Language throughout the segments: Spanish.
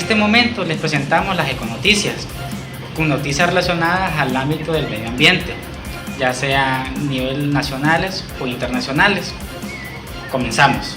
este momento les presentamos las econoticias, con noticias relacionadas al ámbito del medio ambiente, ya sea a nivel nacionales o internacionales. Comenzamos.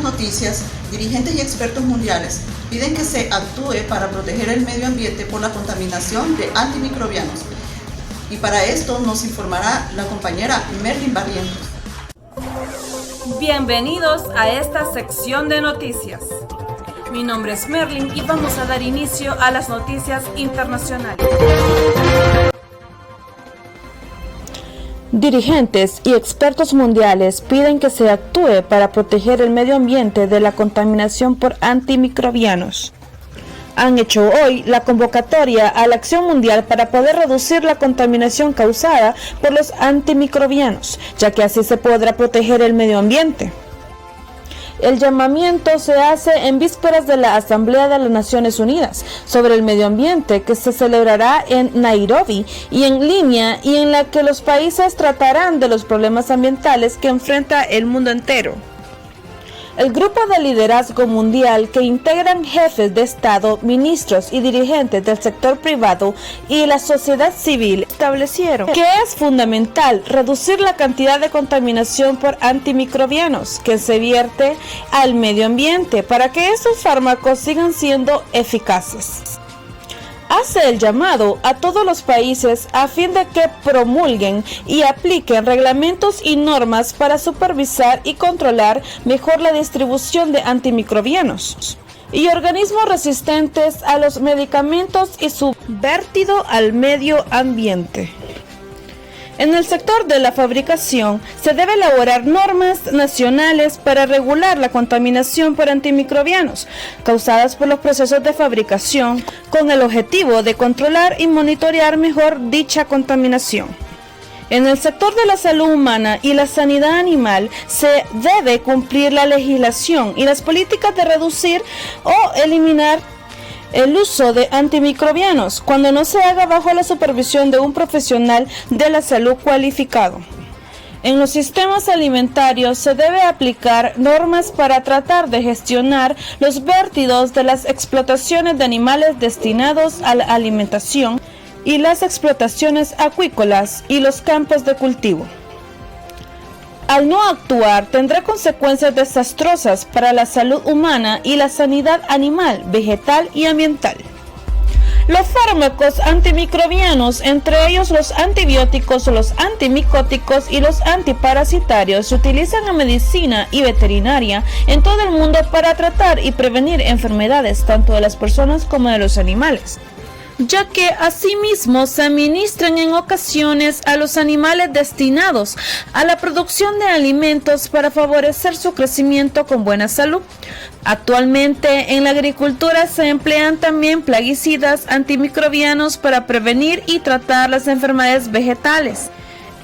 Noticias, dirigentes y expertos mundiales piden que se actúe para proteger el medio ambiente por la contaminación de antimicrobianos. Y para esto nos informará la compañera Merlin Barrientos. Bienvenidos a esta sección de noticias. Mi nombre es Merlin y vamos a dar inicio a las noticias internacionales. Dirigentes y expertos mundiales piden que se actúe para proteger el medio ambiente de la contaminación por antimicrobianos. Han hecho hoy la convocatoria a la acción mundial para poder reducir la contaminación causada por los antimicrobianos, ya que así se podrá proteger el medio ambiente. El llamamiento se hace en vísperas de la Asamblea de las Naciones Unidas sobre el medio ambiente, que se celebrará en Nairobi y en línea, y en la que los países tratarán de los problemas ambientales que enfrenta el mundo entero. El grupo de liderazgo mundial, que integran jefes de Estado, ministros y dirigentes del sector privado y la sociedad civil, establecieron que es fundamental reducir la cantidad de contaminación por antimicrobianos que se vierte al medio ambiente para que estos fármacos sigan siendo eficaces. Hace el llamado a todos los países a fin de que promulguen y apliquen reglamentos y normas para supervisar y controlar mejor la distribución de antimicrobianos y organismos resistentes a los medicamentos y su vertido al medio ambiente. En el sector de la fabricación, se debe elaborar normas nacionales para regular la contaminación por antimicrobianos causadas por los procesos de fabricación, con el objetivo de controlar y monitorear mejor dicha contaminación. En el sector de la salud humana y la sanidad animal, se debe cumplir la legislación y las políticas de reducir o eliminar el uso de antimicrobianos cuando no se haga bajo la supervisión de un profesional de la salud cualificado. En los sistemas alimentarios se debe aplicar normas para tratar de gestionar los vertidos de las explotaciones de animales destinados a la alimentación y las explotaciones acuícolas y los campos de cultivo. Al no actuar, tendrá consecuencias desastrosas para la salud humana y la sanidad animal, vegetal y ambiental. Los fármacos antimicrobianos, entre ellos los antibióticos, los antimicóticos y los antiparasitarios, se utilizan en medicina y veterinaria en todo el mundo para tratar y prevenir enfermedades tanto de las personas como de los animales, ya que asimismo se administran en ocasiones a los animales destinados a la producción de alimentos para favorecer su crecimiento con buena salud. Actualmente en la agricultura se emplean también plaguicidas antimicrobianos para prevenir y tratar las enfermedades vegetales.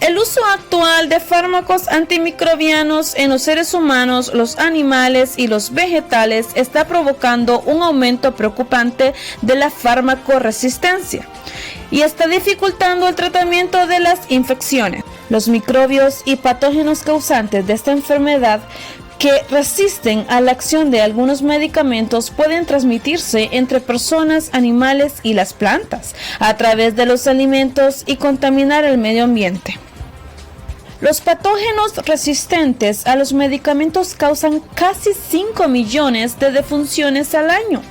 El uso actual de fármacos antimicrobianos en los seres humanos, los animales y los vegetales está provocando un aumento preocupante de la farmacoresistencia y está dificultando el tratamiento de las infecciones. Los microbios y patógenos causantes de esta enfermedad que resisten a la acción de algunos medicamentos pueden transmitirse entre personas, animales y las plantas a través de los alimentos y contaminar el medio ambiente. Los patógenos resistentes a los medicamentos causan casi 5 millones de defunciones al año.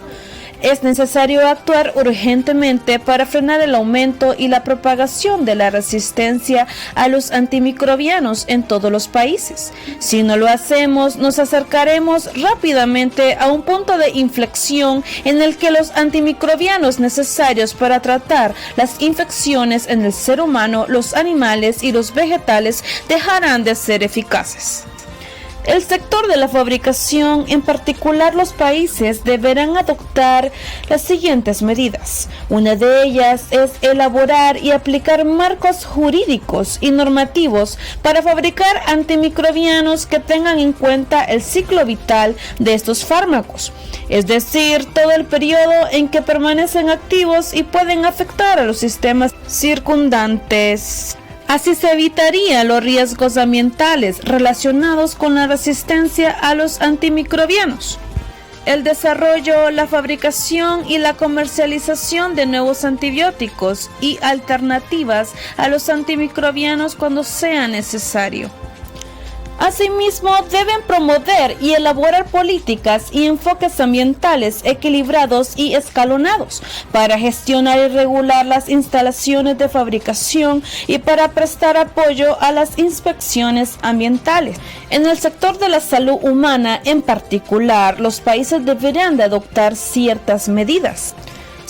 Es necesario actuar urgentemente para frenar el aumento y la propagación de la resistencia a los antimicrobianos en todos los países. Si no lo hacemos, nos acercaremos rápidamente a un punto de inflexión en el que los antimicrobianos necesarios para tratar las infecciones en el ser humano, los animales y los vegetales dejarán de ser eficaces. El sector de la fabricación, en particular los países, deberán adoptar las siguientes medidas. Una de ellas es elaborar y aplicar marcos jurídicos y normativos para fabricar antimicrobianos que tengan en cuenta el ciclo vital de estos fármacos, es decir, todo el periodo en que permanecen activos y pueden afectar a los sistemas circundantes. Así se evitarían los riesgos ambientales relacionados con la resistencia a los antimicrobianos. El desarrollo, la fabricación y la comercialización de nuevos antibióticos y alternativas a los antimicrobianos cuando sea necesario. Asimismo, deben promover y elaborar políticas y enfoques ambientales equilibrados y escalonados para gestionar y regular las instalaciones de fabricación y para prestar apoyo a las inspecciones ambientales. En el sector de la salud humana, en particular, los países deberán de adoptar ciertas medidas.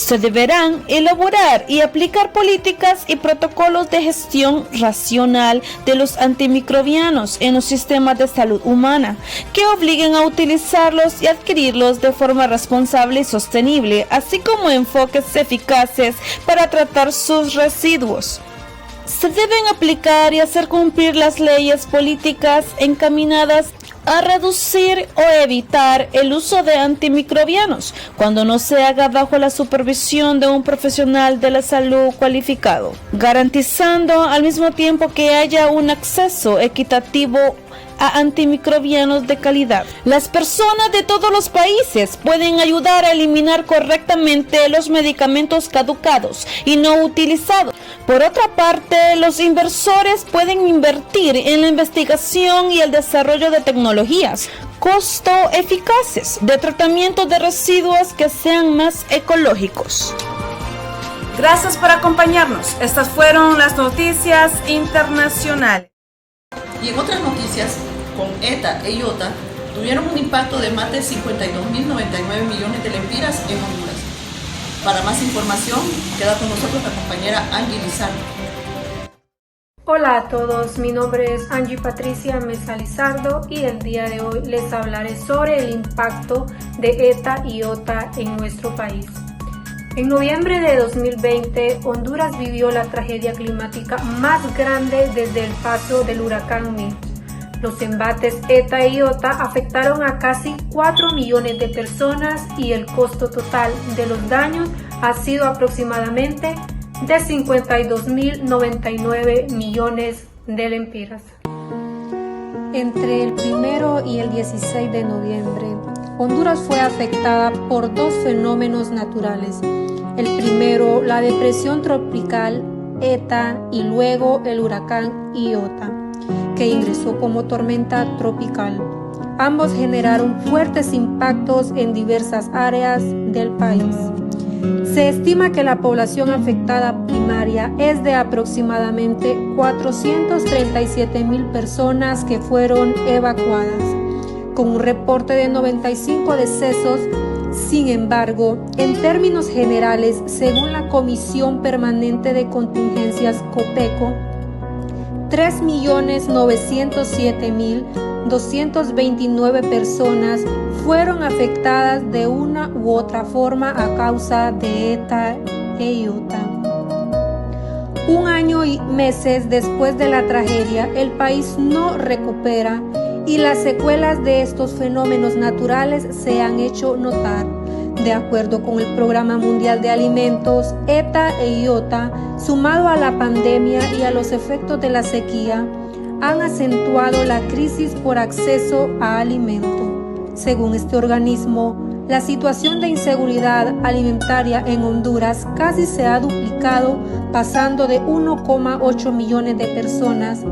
Se deberán elaborar y aplicar políticas y protocolos de gestión racional de los antimicrobianos en los sistemas de salud humana, que obliguen a utilizarlos y adquirirlos de forma responsable y sostenible, así como enfoques eficaces para tratar sus residuos. Se deben aplicar y hacer cumplir las leyes políticas encaminadas a reducir o evitar el uso de antimicrobianos cuando no se haga bajo la supervisión de un profesional de la salud cualificado, garantizando al mismo tiempo que haya un acceso equitativo a antimicrobianos de calidad. Las personas de todos los países pueden ayudar a eliminar correctamente los medicamentos caducados y no utilizados. Por otra parte, los inversores pueden invertir en la investigación y el desarrollo de tecnologías costo eficaces de tratamiento de residuos que sean más ecológicos. Gracias por acompañarnos. Estas fueron las noticias internacionales. Y en otras noticias, con ETA e IOTA tuvieron un impacto de más de 52.099 millones de lempiras en Honduras. Para más información, queda con nosotros la compañera Angie Lizardo. Hola a todos, mi nombre es Angie Patricia Mesa Lizardo y el día de hoy les hablaré sobre el impacto de ETA y IOTA en nuestro país. En noviembre de 2020, Honduras vivió la tragedia climática más grande desde el paso del huracán Mitch. Los embates ETA y IOTA afectaron a casi 4 millones de personas y el costo total de los daños ha sido aproximadamente de 52.099 millones de lempiras. Entre el 1 y el 16 de noviembre, Honduras fue afectada por dos fenómenos naturales. El primero, la depresión tropical ETA, y luego el huracán IOTA, que ingresó como tormenta tropical. Ambos generaron fuertes impactos en diversas áreas del país. Se estima que la población afectada primaria es de aproximadamente 437.000 personas que fueron evacuadas, con un reporte de 95 decesos. Sin embargo, en términos generales, según la Comisión Permanente de Contingencias COPECO, 3.907.229 personas fueron afectadas de una u otra forma a causa de ETA e IOTA. Un año y meses después de la tragedia, el país no recupera y las secuelas de estos fenómenos naturales se han hecho notar. De acuerdo con el Programa Mundial de Alimentos, ETA e IOTA, sumado a la pandemia y a los efectos de la sequía, han acentuado la crisis por acceso a alimento. Según este organismo, la situación de inseguridad alimentaria en Honduras casi se ha duplicado, pasando de 1,8 millones de personas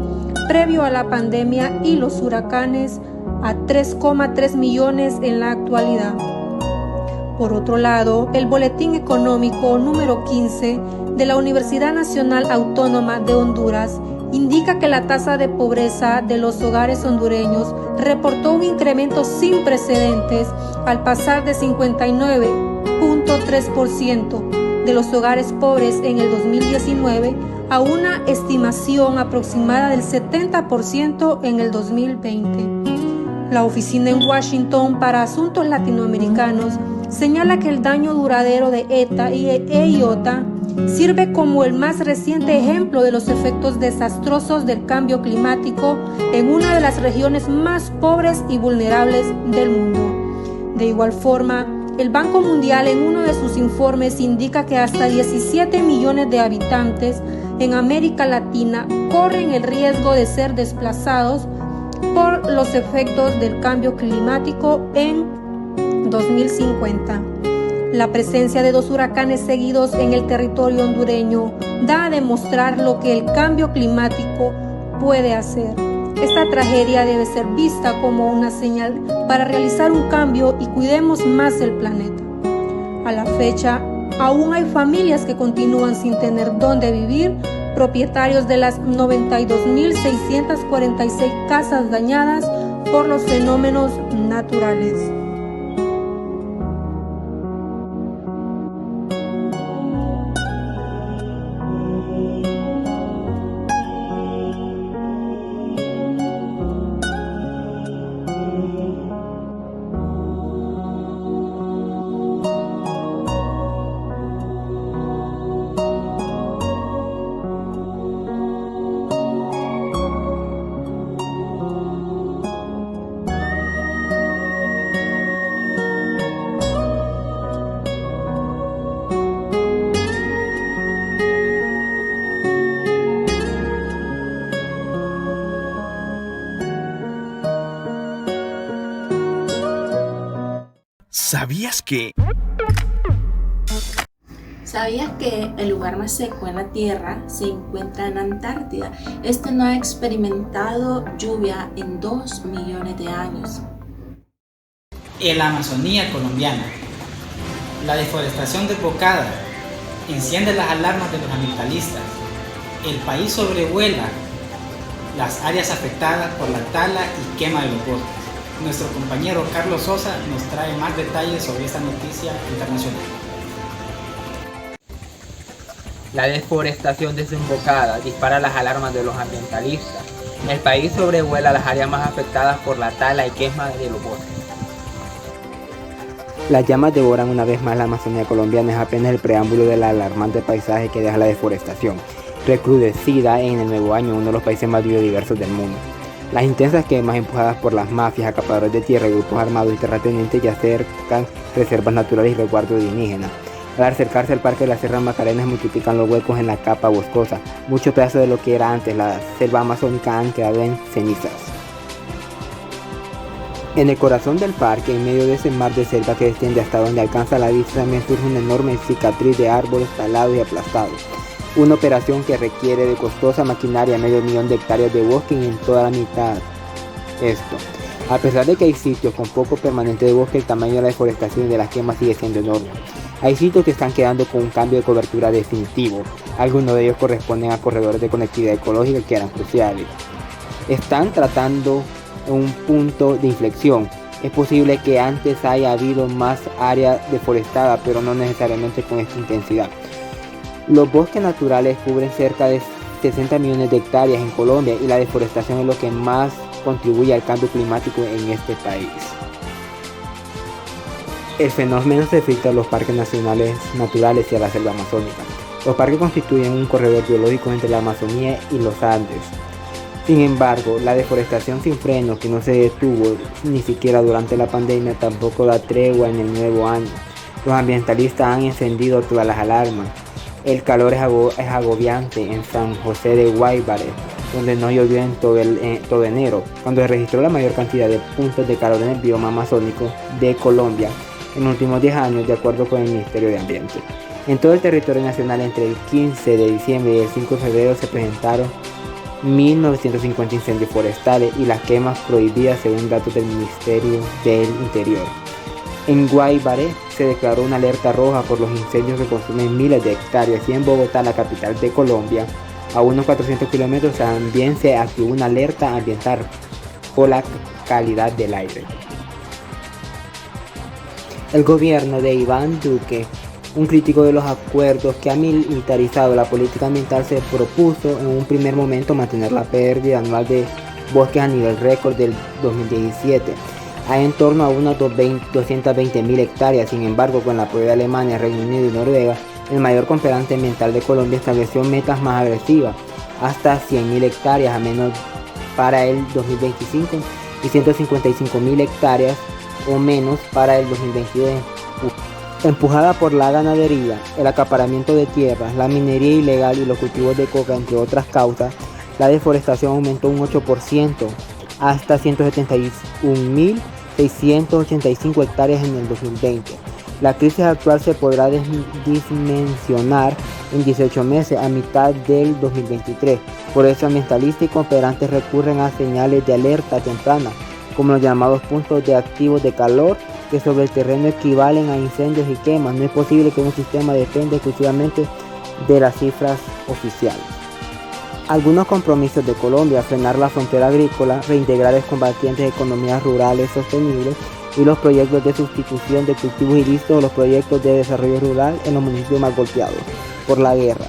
previo a la pandemia y los huracanes a 3,3 millones en la actualidad. Por otro lado, el Boletín Económico número 15 de la Universidad Nacional Autónoma de Honduras indica que la tasa de pobreza de los hogares hondureños reportó un incremento sin precedentes al pasar de 59.3% de los hogares pobres en el 2019 a una estimación aproximada del 70% en el 2020. La Oficina en Washington para Asuntos Latinoamericanos señala que el daño duradero de ETA e IOTA sirve como el más reciente ejemplo de los efectos desastrosos del cambio climático en una de las regiones más pobres y vulnerables del mundo. De igual forma, el Banco Mundial en uno de sus informes indica que hasta 17 millones de habitantes en América Latina corren el riesgo de ser desplazados por los efectos del cambio climático en 2050. La presencia de 2 huracanes seguidos en el territorio hondureño da a demostrar lo que el cambio climático puede hacer. Esta tragedia debe ser vista como una señal para realizar un cambio y cuidemos más el planeta. A la fecha, aún hay familias que continúan sin tener dónde vivir, propietarios de las 92.646 casas dañadas por los fenómenos naturales. ¿Sabías que? ¿Sabías que el lugar más seco en la Tierra se encuentra en Antártida? Este no ha experimentado lluvia en 2 millones de años. En la Amazonía colombiana, la deforestación desbocada enciende las alarmas de los ambientalistas. El país sobrevuela las áreas afectadas por la tala y quema de los bosques. Nuestro compañero Carlos Sosa nos trae más detalles sobre esta noticia internacional. La deforestación desembocada dispara las alarmas de los ambientalistas. El país sobrevuela las áreas más afectadas por la tala y quema de los bosques. Las llamas devoran una vez más la Amazonía colombiana. Es apenas el preámbulo del alarmante paisaje que deja la deforestación, recrudecida en el nuevo año, uno de los países más biodiversos del mundo. Las intensas quemas empujadas por las mafias, acaparadores de tierra, grupos armados y terratenientes ya cercan reservas naturales y resguardos indígenas. Al acercarse al Parque de la Sierra Macarena multiplican los huecos en la capa boscosa. Muchos pedazos de lo que era antes la selva amazónica han quedado en cenizas. En el corazón del parque, en medio de ese mar de selva que extiende hasta donde alcanza la vista, también surge una enorme cicatriz de árboles talados y aplastados. Una operación que requiere de costosa maquinaria, 500.000 de hectáreas de bosque y en toda la mitad. Esto, a pesar de que hay sitios con poco permanente de bosque, el tamaño de la deforestación y de las quemas sigue siendo enorme. Hay sitios que están quedando con un cambio de cobertura definitivo. Algunos de ellos corresponden a corredores de conectividad ecológica que eran cruciales. Están tratando un punto de inflexión. Es posible que antes haya habido más área deforestada, pero no necesariamente con esta intensidad. Los bosques naturales cubren cerca de 60 millones de hectáreas en Colombia y la deforestación es lo que más contribuye al cambio climático en este país. El fenómeno se filtra a los parques nacionales naturales y a la selva amazónica. Los parques constituyen un corredor biológico entre la Amazonía y los Andes. Sin embargo, la deforestación sin freno, que no se detuvo ni siquiera durante la pandemia, tampoco da tregua en el nuevo año. Los ambientalistas han encendido todas las alarmas. El calor es agobiante en San José de Guaybare, donde no llovió en todo enero, cuando se registró la mayor cantidad de puntos de calor en el bioma amazónico de Colombia en los últimos 10 años, de acuerdo con el Ministerio de Ambiente. En todo el territorio nacional, entre el 15 de diciembre y el 5 de febrero, se presentaron 1.950 incendios forestales y las quemas prohibidas según datos del Ministerio del Interior. En Guaybare se declaró una alerta roja por los incendios que consumen miles de hectáreas y en Bogotá, la capital de Colombia, a unos 400 kilómetros, también se activó una alerta ambiental por la calidad del aire. El gobierno de Iván Duque, un crítico de los acuerdos que ha militarizado la política ambiental, se propuso en un primer momento mantener la pérdida anual de bosques a nivel récord del 2017. Hay en torno a unas 220.000 hectáreas. Sin embargo, con el apoyo de Alemania, Reino Unido y Noruega, el mayor cooperante ambiental de Colombia estableció metas más agresivas, hasta 100.000 hectáreas a menos para el 2025 y 155.000 hectáreas o menos para el 2022. Empujada por la ganadería, el acaparamiento de tierras, la minería ilegal y los cultivos de coca, entre otras causas, la deforestación aumentó un 8% hasta 171.685 hectáreas en el 2020. La crisis actual se podrá dimensionar en 18 meses, a mitad del 2023. Por eso ambientalistas y cooperantes recurren a señales de alerta temprana, como los llamados puntos de activos de calor, que sobre el terreno equivalen a incendios y quemas. No es posible que un sistema dependa exclusivamente de las cifras oficiales. Algunos compromisos de Colombia: frenar la frontera agrícola, reintegrar excombatientes de economías rurales sostenibles y los proyectos de sustitución de cultivos ilícitos o los proyectos de desarrollo rural en los municipios más golpeados por la guerra.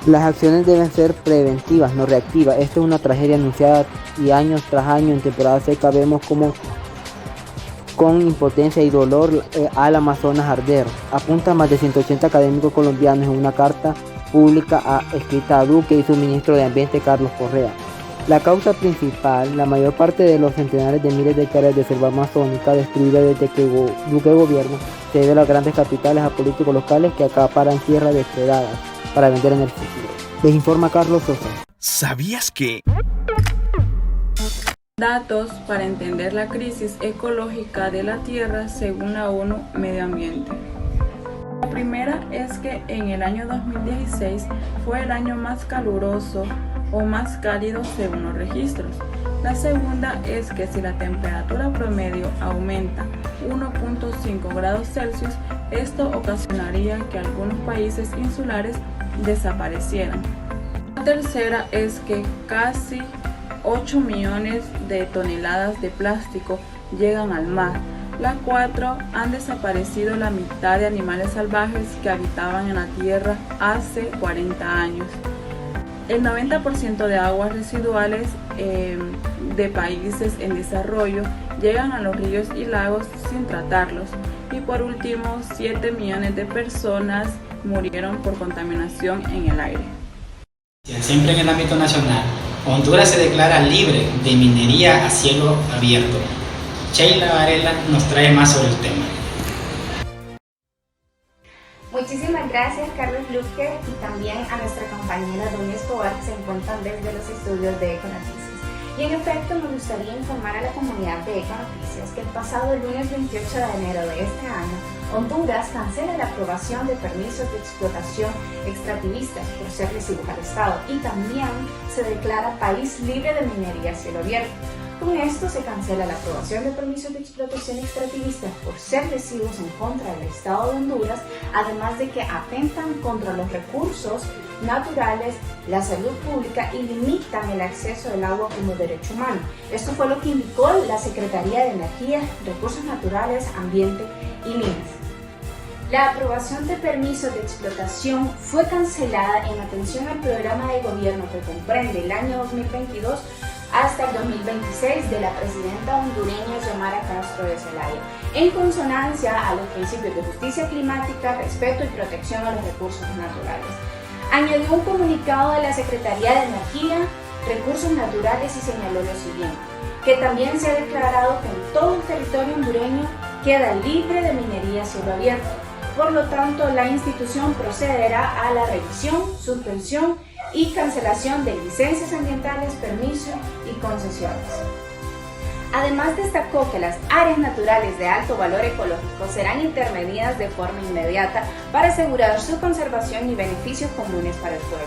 Las acciones deben ser preventivas, no reactivas. Esta es una tragedia anunciada y año tras año en temporada seca vemos como con impotencia y dolor al Amazonas arder. Apuntan más de 180 académicos colombianos en una carta pública escrita a Duque y su ministro de Ambiente, Carlos Correa. La causa principal: la mayor parte de los centenares de miles de hectáreas de selva amazónica destruida desde que Duque gobierna se debe a las grandes capitales, a políticos locales que acaparan tierras depredadas para vender en el futuro. Les informa Carlos Sosa. ¿Sabías que? Datos para entender la crisis ecológica de la Tierra según la ONU Medio Ambiente. La primera es que en el año 2016 fue el año más caluroso o más cálido según los registros. La segunda es que si la temperatura promedio aumenta 1.5 grados Celsius, esto ocasionaría que algunos países insulares desaparecieran. La tercera es que casi 8 millones de toneladas de plástico llegan al mar. La 4, han desaparecido la mitad de animales salvajes que habitaban en la tierra hace 40 años. El 90% de aguas residuales de países en desarrollo llegan a los ríos y lagos sin tratarlos. Y por último, 7 millones de personas murieron por contaminación en el aire. Siempre en el ámbito nacional, Honduras se declara libre de minería a cielo abierto. Sheila Varela nos trae más sobre el tema. Muchísimas gracias, Carlos Luque, y también a nuestra compañera Doña Escobar, que se encuentran desde los estudios de Econoticias. Y en efecto, me gustaría informar a la comunidad de Econoticias que el pasado lunes 28 de enero de este año, Honduras cancela la aprobación de permisos de explotación extractivistas por ser lesivos al Estado y también se declara país libre de minería a cielo abierto. Con esto se cancela la aprobación de permisos de explotación extractivistas por ser lesivos en contra del Estado de Honduras, además de que atentan contra los recursos naturales, la salud pública y limitan el acceso del agua como derecho humano. Esto fue lo que indicó la Secretaría de Energía, Recursos Naturales, Ambiente y Minas. La aprobación de permisos de explotación fue cancelada en atención al programa de gobierno que comprende el año 2022 hasta el 2026 de la presidenta hondureña Xiomara Castro de Zelaya, en consonancia a los principios de justicia climática, respeto y protección a los recursos naturales. Añadió un comunicado de la Secretaría de Energía, Recursos Naturales y señaló lo siguiente, que también se ha declarado que en todo el territorio hondureño queda libre de minería a cielo abierto. Por lo tanto, la institución procederá a la revisión, suspensión y cancelación de licencias ambientales, permisos y concesiones. Además, destacó que las áreas naturales de alto valor ecológico serán intervenidas de forma inmediata para asegurar su conservación y beneficios comunes para el pueblo.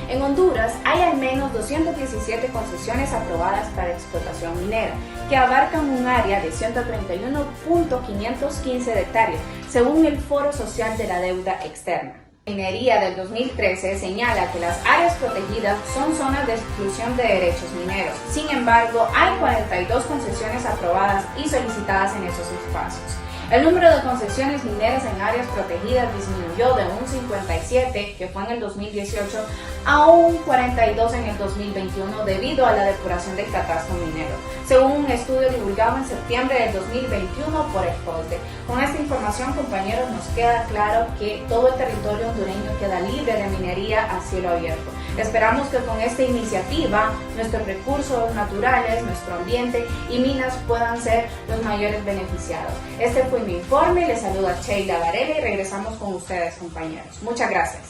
En Honduras hay al menos 217 concesiones aprobadas para explotación minera, que abarcan un área de 131.515 hectáreas, según el Foro Social de la Deuda Externa. La minería del 2013 señala que las áreas protegidas son zonas de exclusión de derechos mineros. Sin embargo, hay 42 concesiones aprobadas y solicitadas en esos espacios. El número de concesiones mineras en áreas protegidas disminuyó de un 57, que fue en el 2018, a un 42 en el 2021 debido a la depuración del catastro minero, según un estudio divulgado en septiembre del 2021 por el FOSDE. Con esta información, compañeros, nos queda claro que todo el territorio hondureño queda libre de minería a cielo abierto. Esperamos que con esta iniciativa nuestros recursos naturales, nuestro ambiente y minas puedan ser los mayores beneficiados. Este fue mi informe, les saluda Sheila Varela y regresamos con ustedes, compañeros. Muchas gracias.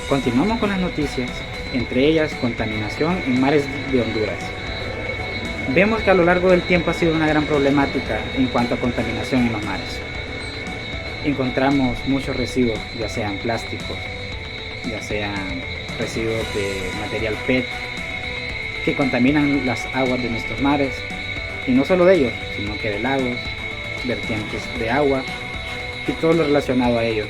Continuamos con las noticias, entre ellas contaminación en mares de Honduras. Vemos que a lo largo del tiempo ha sido una gran problemática en cuanto a contaminación en los mares. Encontramos muchos residuos, ya sean plásticos, ya sean residuos de material PET, que contaminan las aguas de nuestros mares, y no solo de ellos, sino que de lagos, vertientes de agua y todo lo relacionado a ellos.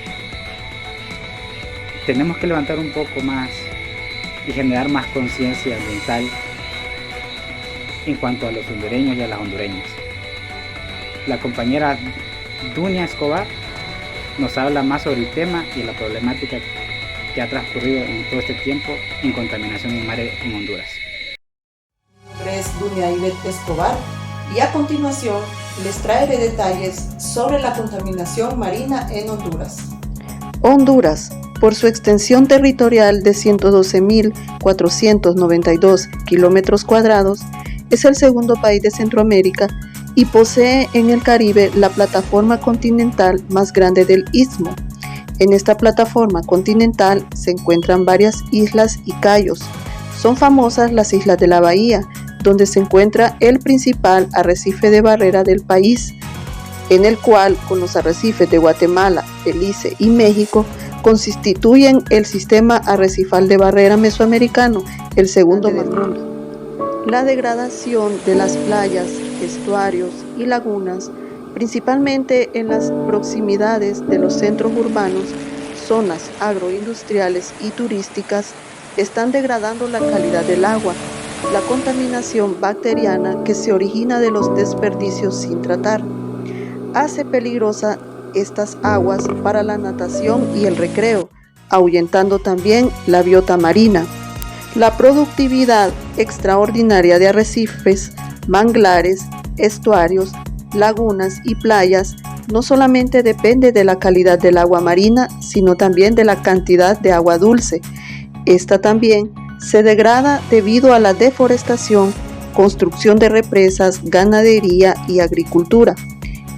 Tenemos que levantar un poco más y generar más conciencia ambiental en cuanto a los hondureños y a las hondureñas. La compañera Dunia Escobar nos habla más sobre el tema y la problemática que ha transcurrido en todo este tiempo en contaminación en mares en Honduras. Mi nombre es Dunia Ivette Escobar y a continuación les traeré detalles sobre la contaminación marina en Honduras. Honduras, por su extensión territorial de 112.492 kilómetros cuadrados, es el segundo país de Centroamérica y posee en el Caribe la plataforma continental más grande del istmo. En esta plataforma continental se encuentran varias islas y cayos. Son famosas las islas de la bahía, donde se encuentra el principal arrecife de barrera del país, en el cual, con los arrecifes de Guatemala, Belice y México, constituyen el sistema arrecifal de barrera mesoamericano, el segundo del mundo. La degradación de las playas, estuarios y lagunas, principalmente en las proximidades de los centros urbanos, zonas agroindustriales y turísticas, están degradando la calidad del agua, la contaminación bacteriana que se origina de los desperdicios sin tratar. Hace peligrosa estas aguas para la natación y el recreo, ahuyentando también la biota marina. La productividad extraordinaria de arrecifes, manglares, estuarios, lagunas y playas no solamente depende de la calidad del agua marina, sino también de la cantidad de agua dulce. Esta también se degrada debido a la deforestación, construcción de represas, ganadería y agricultura.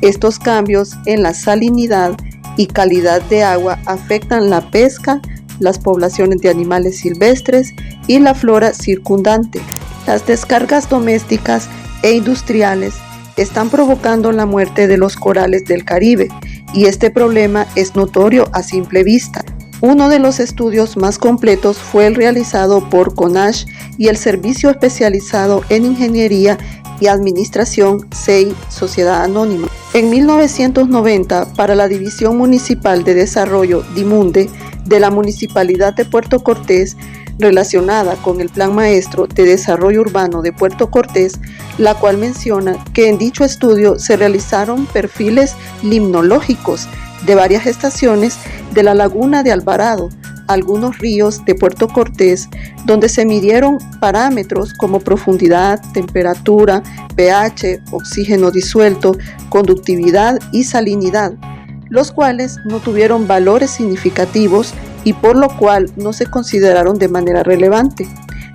Estos cambios en la salinidad y calidad de agua afectan la pesca, las poblaciones de animales silvestres y la flora circundante. Las descargas domésticas e industriales están provocando la muerte de los corales del Caribe, y este problema es notorio a simple vista. Uno de los estudios más completos fue el realizado por CONASH y el Servicio Especializado en Ingeniería y Administración SEI, Sociedad Anónima. En 1990, para la División Municipal de Desarrollo DIMUNDE de la Municipalidad de Puerto Cortés, relacionada con el Plan Maestro de Desarrollo Urbano de Puerto Cortés, la cual menciona que en dicho estudio se realizaron perfiles limnológicos de varias estaciones de la laguna de Alvarado, algunos ríos de Puerto Cortés, donde se midieron parámetros como profundidad, temperatura, pH, oxígeno disuelto, conductividad y salinidad, los cuales no tuvieron valores significativos y por lo cual no se consideraron de manera relevante.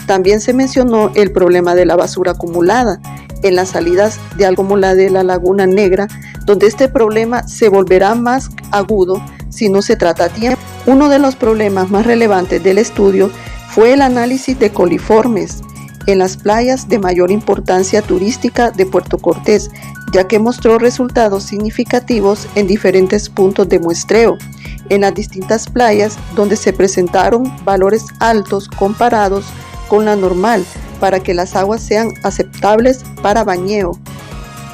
También se mencionó el problema de la basura acumulada en las salidas de algo como la de la Laguna Negra, donde este problema se volverá más agudo si no se trata a tiempo. Uno de los problemas más relevantes del estudio fue el análisis de coliformes en las playas de mayor importancia turística de Puerto Cortés, ya que mostró resultados significativos en diferentes puntos de muestreo, en las distintas playas donde se presentaron valores altos comparados con la normal para que las aguas sean aceptables para bañeo.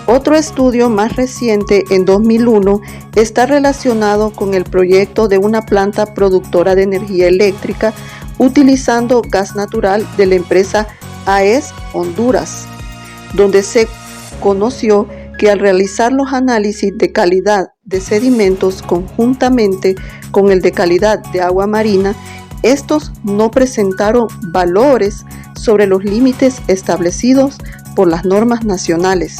Otro estudio más reciente, en 2001, está relacionado con el proyecto de una planta productora de energía eléctrica utilizando gas natural de la empresa AES Honduras, donde se conoció que al realizar los análisis de calidad de sedimentos conjuntamente con el de calidad de agua marina, estos no presentaron valores sobre los límites establecidos por las normas nacionales.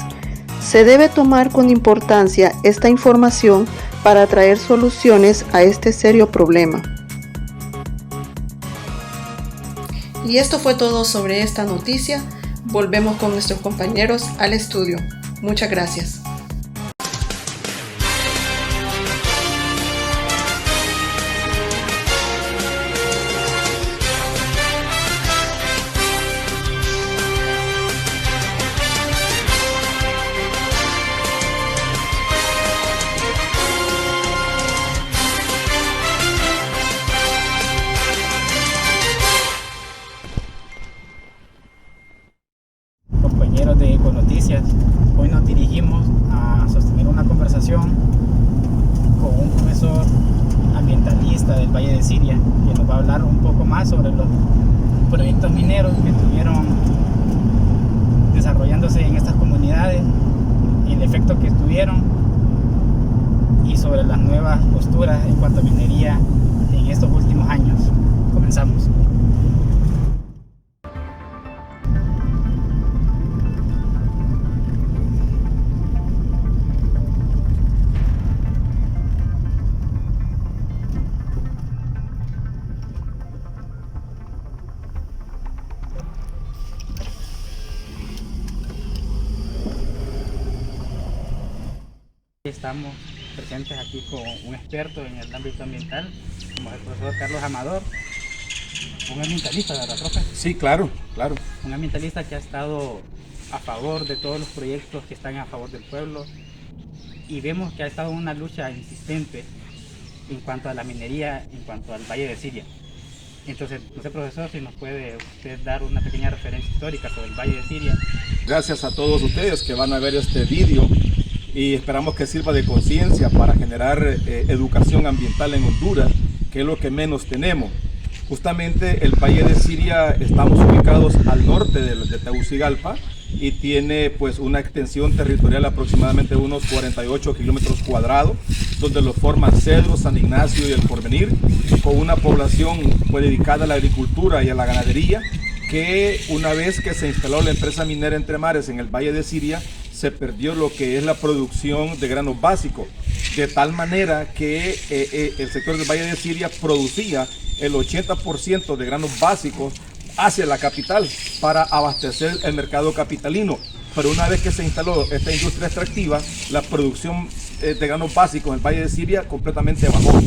Se debe tomar con importancia esta información para traer soluciones a este serio problema. Y esto fue todo sobre esta noticia. Volvemos con nuestros compañeros al estudio. Muchas gracias. Compañeros de Econoticias, hoy nos dirigimos a sostener una conversación con un profesor ambientalista del Valle de Siria, que nos va a hablar un poco más sobre los proyectos mineros que estuvieron desarrollándose en estas comunidades, el efecto que tuvieron y sobre las nuevas posturas en cuanto a minería en estos últimos años. Comenzamos. Estamos presentes aquí con un experto en el ámbito ambiental, como el profesor Carlos Amador, un ambientalista, ¿verdad, profe? Sí, claro. Un ambientalista que ha estado a favor de todos los proyectos que están a favor del pueblo, y vemos que ha estado una lucha insistente en cuanto a la minería, en cuanto al Valle de Siria. Entonces, no sé, profesor, si nos puede usted dar una pequeña referencia histórica sobre el Valle de Siria. Gracias a todos ustedes que van a ver este vídeo y esperamos que sirva de conciencia para generar educación ambiental en Honduras, que es lo que menos tenemos. Justamente el Valle de Siria estamos ubicados al norte de Tegucigalpa y tiene pues una extensión territorial aproximadamente de unos 48 kilómetros cuadrados, donde lo forman Cedro, San Ignacio y El Porvenir, con una población pues dedicada a la agricultura y a la ganadería, que una vez que se instaló la empresa minera Entre Mares en el Valle de Siria, se perdió lo que es la producción de granos básicos, de tal manera que el sector del Valle de Siria producía el 80% de granos básicos hacia la capital para abastecer el mercado capitalino. Pero una vez que se instaló esta industria extractiva, la producción de granos básicos en el Valle de Siria completamente bajó.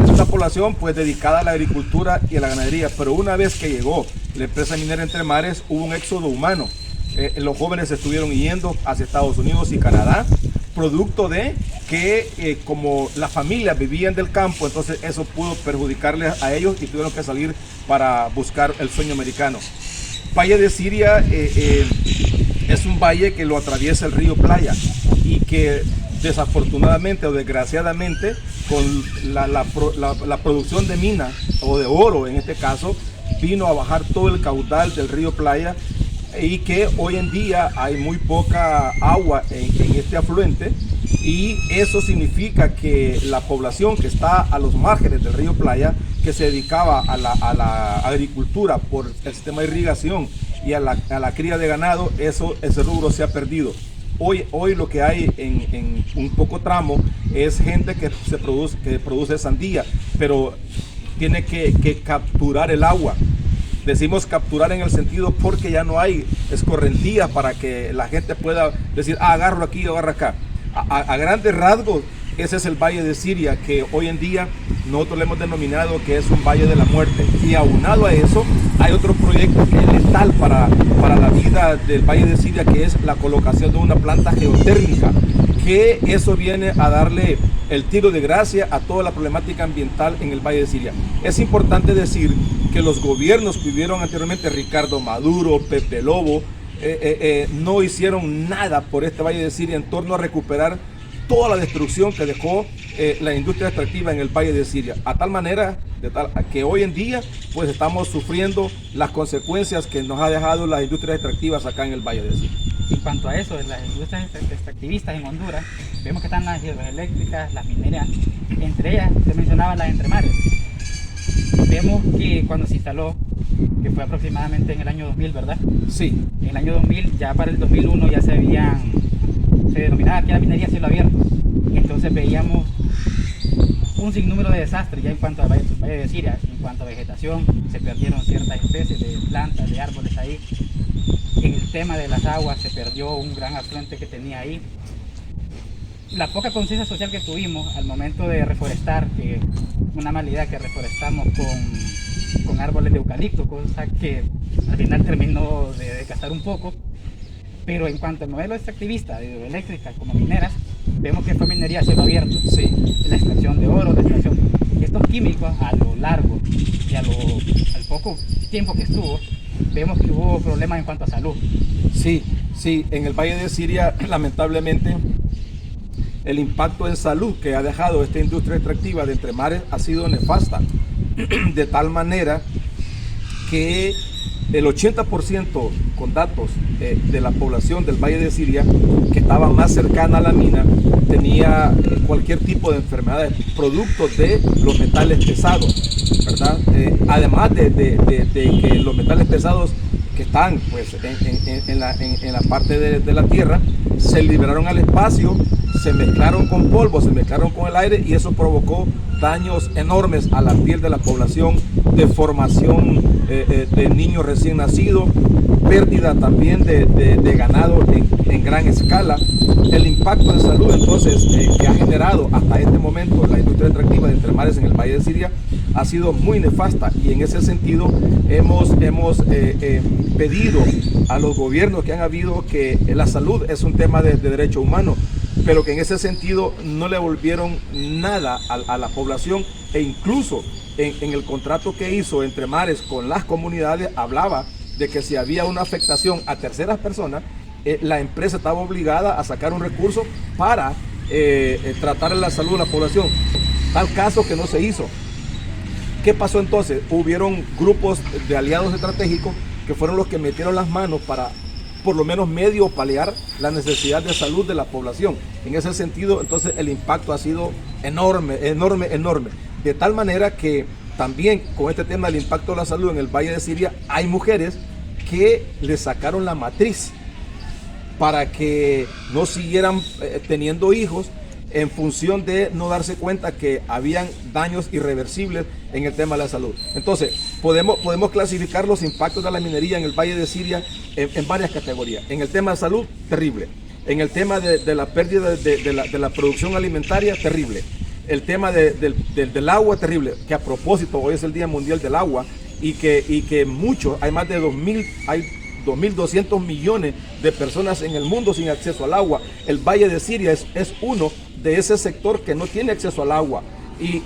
Es una población pues dedicada a la agricultura y a la ganadería, pero una vez que llegó la empresa minera Entre Mares, hubo un éxodo humano. Los jóvenes estuvieron yendo hacia Estados Unidos y Canadá, producto de que como las familias vivían del campo, entonces eso pudo perjudicarles a ellos y tuvieron que salir para buscar el sueño americano. Valle de Siria es un valle que lo atraviesa el río Playa y que desafortunadamente o desgraciadamente con la producción de mina o de oro en este caso, vino a bajar todo el caudal del río Playa, y que hoy en día hay muy poca agua en este afluente, y eso significa que la población que está a los márgenes del río Playa, que se dedicaba a la agricultura por el sistema de irrigación y a la cría de ganado, ese rubro se ha perdido. Hoy lo que hay en un poco tramo es gente que produce sandía, pero tiene que capturar el agua. Decimos capturar en el sentido porque ya no hay escorrentías para que la gente pueda decir, agarro aquí o agarro acá. A grandes rasgos, ese es el Valle de Siria, que hoy en día nosotros le hemos denominado que es un valle de la muerte. Y aunado a eso, hay otro proyecto que es letal para la vida del Valle de Siria, que es la colocación de una planta geotérmica, que eso viene a darle el tiro de gracia a toda la problemática ambiental en el Valle de Siria. Es importante decir que los gobiernos que vivieron anteriormente, Ricardo Maduro, Pepe Lobo, no hicieron nada por este Valle de Siria en torno a recuperar toda la destrucción que dejó la industria extractiva en el Valle de Siria, a tal manera que hoy en día pues estamos sufriendo las consecuencias que nos ha dejado las industrias extractivas acá en el Valle de Siria. En cuanto a eso, las industrias extractivistas en Honduras, vemos que están las hidroeléctricas, las mineras, entre ellas se mencionaba las Entre Mares. vemos que cuando se instaló, que fue aproximadamente en el año 2000, ¿verdad? Sí. En el año 2000, ya para el 2001 ya se denominaba que era minería a cielo abierto. Entonces veíamos un sinnúmero de desastres ya en cuanto a Valle de Siria, en cuanto a vegetación, se perdieron ciertas especies de plantas, de árboles ahí. En el tema de las aguas se perdió un gran afluente que tenía ahí. La poca conciencia social que tuvimos al momento de reforestar, que una mala idea que reforestamos con árboles de eucalipto, cosa que al final terminó de desgastar un poco. Pero en cuanto al modelo extractivista de hidroeléctricas como mineras, vemos que fue minería a cielo abierto. Sí. La extracción de oro, la extracción de estos químicos a lo largo y al poco tiempo que estuvo, vemos que hubo problemas en cuanto a salud. Sí, en el Valle de Siria, lamentablemente, el impacto en salud que ha dejado esta industria extractiva de Entre Mares ha sido nefasta, de tal manera que el 80% con datos de la población del Valle de Siria que estaba más cercana a la mina tenía cualquier tipo de enfermedades producto de los metales pesados, ¿verdad? Además de que los metales pesados que están pues, en la parte de la tierra se liberaron al espacio, se mezclaron con polvo, se mezclaron con el aire y eso provocó daños enormes a la piel de la población, deformación de niños recién nacidos, pérdida también de ganado en gran escala. El impacto en salud entonces que ha generado hasta este momento la industria extractiva de Entre Mares en el Valle de Siria ha sido muy nefasta y en ese sentido hemos pedido a los gobiernos que han habido que la salud es un tema de derecho humano, pero que en ese sentido no le volvieron nada a la población e incluso en el contrato que hizo Entre Mares con las comunidades hablaba de que si había una afectación a terceras personas, la empresa estaba obligada a sacar un recurso para tratar la salud de la población, tal caso que no se hizo. ¿Qué pasó entonces? Hubieron grupos de aliados estratégicos que fueron los que metieron las manos para por lo menos medio paliar la necesidad de salud de la población. En ese sentido, entonces el impacto ha sido enorme, de tal manera que también con este tema del impacto de la salud en el Valle de Siria hay mujeres que le sacaron la matriz para que no siguieran teniendo hijos en función de no darse cuenta que habían daños irreversibles en el tema de la salud. Entonces, podemos clasificar los impactos de la minería en el Valle de Siria en varias categorías. En el tema de salud, terrible. En el tema de la pérdida de la producción alimentaria, terrible. El tema del agua, terrible. Que a propósito, hoy es el Día Mundial del Agua y que muchos, hay más de 2.200 millones de personas en el mundo sin acceso al agua. El Valle de Siria es uno de ese sector que no tiene acceso al agua. Y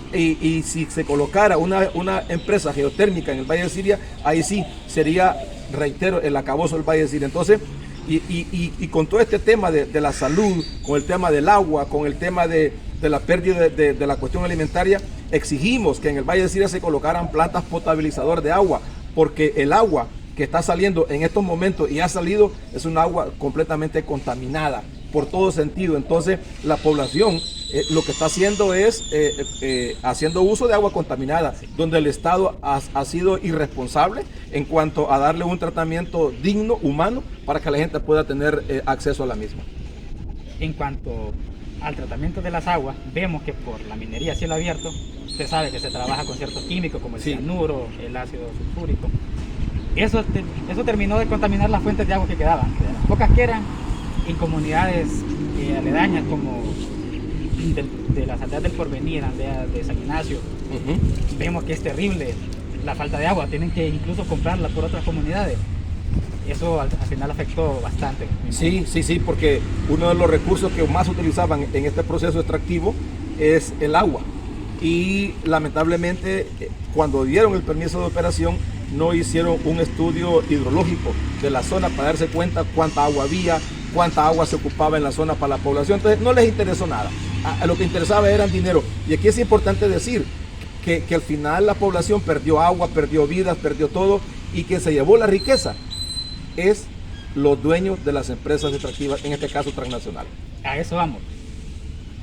si se colocara una empresa geotérmica en el Valle de Siria, ahí sí sería, reitero, el acabose del Valle de Siria. Entonces, y con todo este tema de la salud, con el tema del agua, con el tema de la pérdida de la cuestión alimentaria, exigimos que en el Valle de Siria se colocaran plantas potabilizadoras de agua, porque el agua que está saliendo en estos momentos y ha salido es un agua completamente contaminada por todo sentido. Entonces la población lo que está haciendo es haciendo uso de agua contaminada, donde el Estado ha sido irresponsable en cuanto a darle un tratamiento digno, humano, para que la gente pueda tener acceso a la misma. En cuanto al tratamiento de las aguas, vemos que por la minería a cielo abierto, usted sabe que se trabaja con ciertos químicos como el cianuro, el ácido sulfúrico. Eso terminó de contaminar las fuentes de agua que quedaban, de las pocas que eran en comunidades aledañas como de las aldeas del Porvenir, aldea de San Ignacio. Vemos que es terrible la falta de agua, tienen que incluso comprarla por otras comunidades. Eso al final afectó bastante. Sí, porque uno de los recursos que más utilizaban en este proceso extractivo es el agua. Y lamentablemente cuando dieron el permiso de operación no hicieron un estudio hidrológico de la zona para darse cuenta cuánta agua había, cuánta agua se ocupaba en la zona para la población. Entonces no les interesó nada, a lo que interesaba era dinero. Y aquí es importante decir que al final la población perdió agua, perdió vidas, perdió todo, y quien se llevó la riqueza es los dueños de las empresas extractivas, en este caso transnacionales. A eso vamos.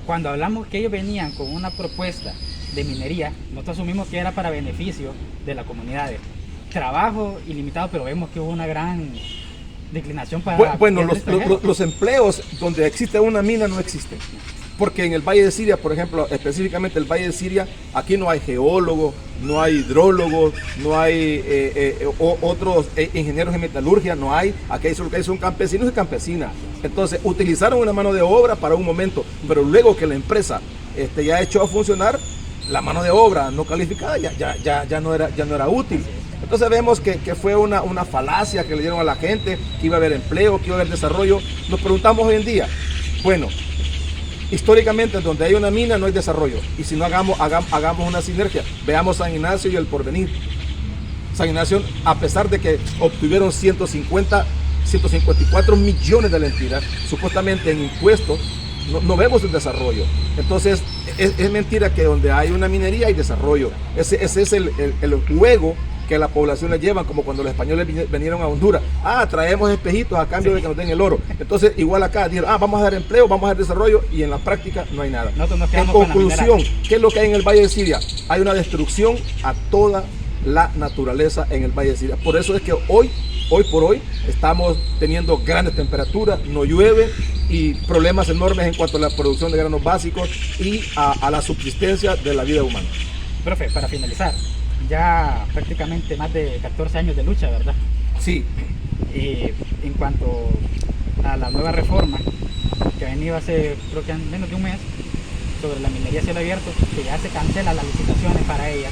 Cuando hablamos que ellos venían con una propuesta de minería, nosotros asumimos que era para beneficio de las comunidades. Trabajo ilimitado, pero vemos que hubo una gran declinación para... Bueno, los empleos donde existe una mina no existen. Porque en el Valle de Siria, por ejemplo, específicamente el Valle de Siria, aquí no hay geólogos, no hay hidrólogos, no hay otros ingenieros de metalurgia, no hay. Aquí son campesinos y campesinas. Entonces, utilizaron una mano de obra para un momento, pero luego que la empresa ya echó a funcionar, la mano de obra no calificada ya no era útil. Entonces vemos que fue una falacia que le dieron a la gente, que iba a haber empleo, que iba a haber desarrollo. Nos preguntamos hoy en día, bueno, históricamente donde hay una mina no hay desarrollo, y si no hagamos una sinergia. Veamos San Ignacio y El Porvenir. San Ignacio, a pesar de que obtuvieron 154 millones de lempiras, supuestamente en impuestos, no vemos el desarrollo. Entonces es mentira que donde hay una minería hay desarrollo. Ese es el juego que la población le llevan, como cuando los españoles vinieron a Honduras. Traemos espejitos a cambio de que nos den el oro. Entonces, igual acá, dijeron, vamos a dar empleo, vamos a dar desarrollo, y en la práctica no hay nada. En conclusión, ¿qué es lo que hay en el Valle de Siria? Hay una destrucción a toda la naturaleza en el Valle de Siria. Por eso es que hoy por hoy, estamos teniendo grandes temperaturas, no llueve, y problemas enormes en cuanto a la producción de granos básicos y a la subsistencia de la vida humana. Profe, para finalizar, ya prácticamente más de 14 años de lucha, ¿verdad? Sí. En cuanto a la nueva reforma que ha venido hace, creo que menos de un mes, sobre la minería a cielo abierto, que ya se cancelan las licitaciones para ella,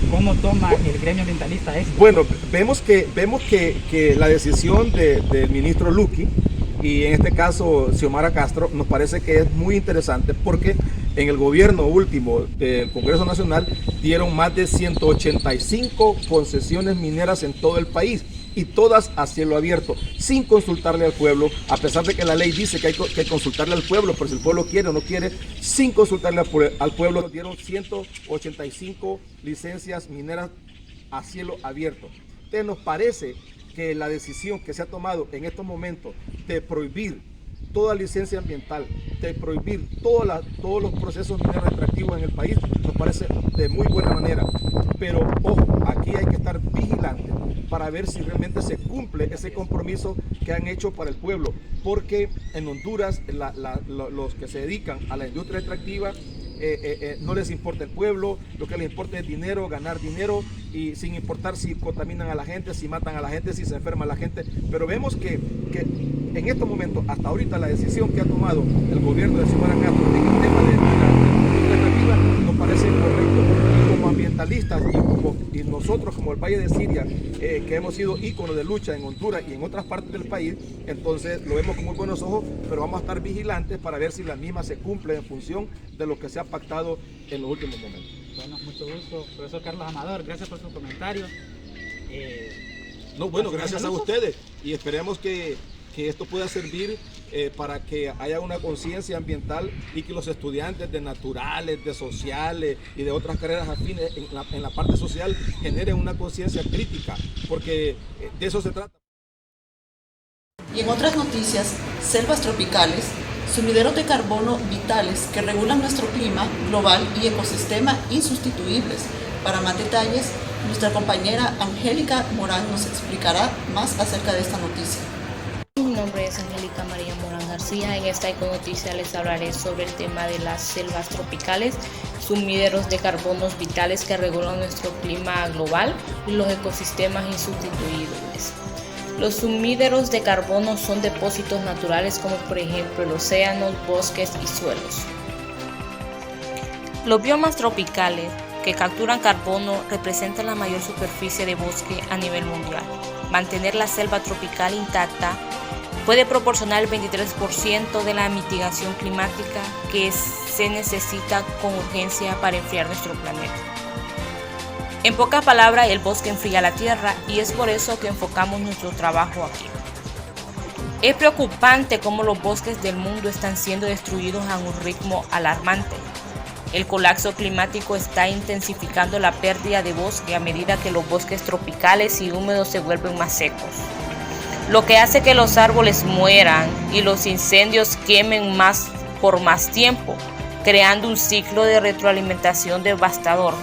¿cómo toma el gremio ambientalista esto? Bueno, vemos que la decisión del ministro Luqui, y en este caso Xiomara Castro, nos parece que es muy interesante, porque en el gobierno último del Congreso Nacional dieron más de 185 concesiones mineras en todo el país, y todas a cielo abierto, sin consultarle al pueblo, a pesar de que la ley dice que hay que consultarle al pueblo, pero si el pueblo quiere o no quiere, sin consultarle al pueblo, dieron 185 licencias mineras a cielo abierto. Entonces nos parece que la decisión que se ha tomado en estos momentos de prohibir toda licencia ambiental, de prohibir todos los procesos mineros extractivos en el país, nos parece de muy buena manera. Pero ojo, aquí hay que estar vigilantes para ver si realmente se cumple ese compromiso que han hecho para el pueblo, porque en Honduras los que se dedican a la industria extractiva no les importa el pueblo, lo que les importa es dinero, ganar dinero, y sin importar si contaminan a la gente, si matan a la gente, si se enferma a la gente. Pero vemos que en estos momentos, hasta ahorita, la decisión que ha tomado el gobierno de Xiomara Castro en el tema de la industria extractiva nos parece correcto. Y como ambientalistas, y nosotros como el Valle de Siria, que hemos sido íconos de lucha en Honduras y en otras partes del país, entonces lo vemos con muy buenos ojos, pero vamos a estar vigilantes para ver si la misma se cumple en función de lo que se ha pactado en los últimos momentos. Bueno, mucho gusto, profesor Carlos Amador, gracias por sus comentarios. Gracias a ustedes, y esperemos que esto pueda servir para que haya una conciencia ambiental, y que los estudiantes de naturales, de sociales y de otras carreras afines en la parte social generen una conciencia crítica, porque de eso se trata. Y en otras noticias, selvas tropicales, sumideros de carbono vitales que regulan nuestro clima global y ecosistema insustituibles. Para más detalles, nuestra compañera Angélica Morán nos explicará más acerca de esta noticia. Mi nombre es Angélica María Morán García. En esta Econoticia les hablaré sobre el tema de las selvas tropicales, sumideros de carbonos vitales que regulan nuestro clima global y los ecosistemas insustituibles. Los sumideros de carbono son depósitos naturales como por ejemplo el océano, bosques y suelos. Los biomas tropicales que capturan carbono representan la mayor superficie de bosque a nivel mundial. Mantener la selva tropical intacta puede proporcionar el 23% de la mitigación climática que se necesita con urgencia para enfriar nuestro planeta. En pocas palabras, el bosque enfría la tierra, y es por eso que enfocamos nuestro trabajo aquí. Es preocupante cómo los bosques del mundo están siendo destruidos a un ritmo alarmante. El colapso climático está intensificando la pérdida de bosque a medida que los bosques tropicales y húmedos se vuelven más secos, lo que hace que los árboles mueran y los incendios quemen más por más tiempo, creando un ciclo de retroalimentación devastador.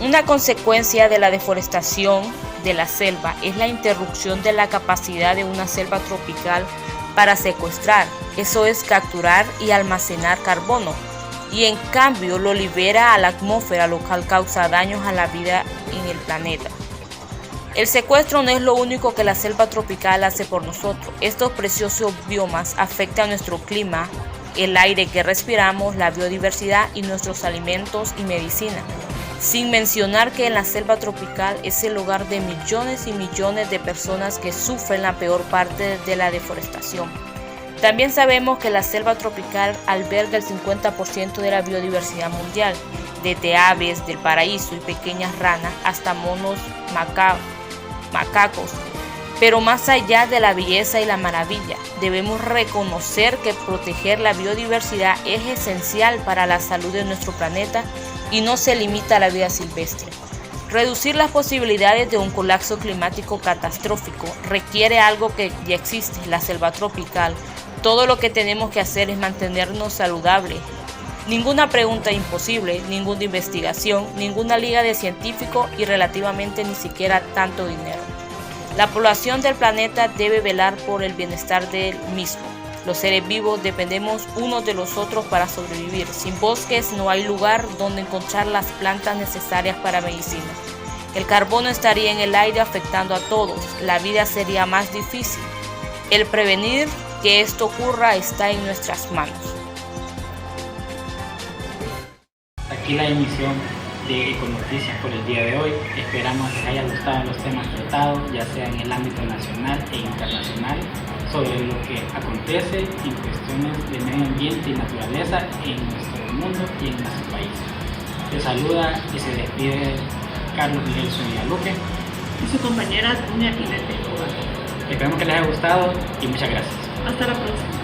Una consecuencia de la deforestación de la selva es la interrupción de la capacidad de una selva tropical para secuestrar, eso es capturar y almacenar carbono, y en cambio lo libera a la atmósfera, lo cual causa daños a la vida en el planeta. El secuestro no es lo único que la selva tropical hace por nosotros. Estos preciosos biomas afectan nuestro clima, el aire que respiramos, la biodiversidad y nuestros alimentos y medicina. Sin mencionar que en la selva tropical es el hogar de millones y millones de personas que sufren la peor parte de la deforestación. También sabemos que la selva tropical alberga el 50% de la biodiversidad mundial, desde aves del paraíso y pequeñas ranas hasta monos macacos. Pero más allá de la belleza y la maravilla, debemos reconocer que proteger la biodiversidad es esencial para la salud de nuestro planeta y no se limita a la vida silvestre. Reducir las posibilidades de un colapso climático catastrófico requiere algo que ya existe, la selva tropical. Todo lo que tenemos que hacer es mantenernos saludables. Ninguna pregunta imposible, ninguna investigación, ninguna liga de científicos y relativamente ni siquiera tanto dinero. La población del planeta debe velar por el bienestar del mismo. Los seres vivos dependemos unos de los otros para sobrevivir. Sin bosques no hay lugar donde encontrar las plantas necesarias para medicina. El carbono estaría en el aire afectando a todos. La vida sería más difícil. El prevenir que esto ocurra está en nuestras manos. Aquí la emisión de Econoticias por el día de hoy. Esperamos que les haya gustado los temas tratados, ya sea en el ámbito nacional e internacional, sobre lo que acontece en cuestiones de medio ambiente y naturaleza en nuestro mundo y en nuestro país. Les saluda y se despide Carlos Miguel Zúñiga Luque y su compañera Dunia Pinete Escobar. Esperamos que les haya gustado y muchas gracias. Hasta la próxima.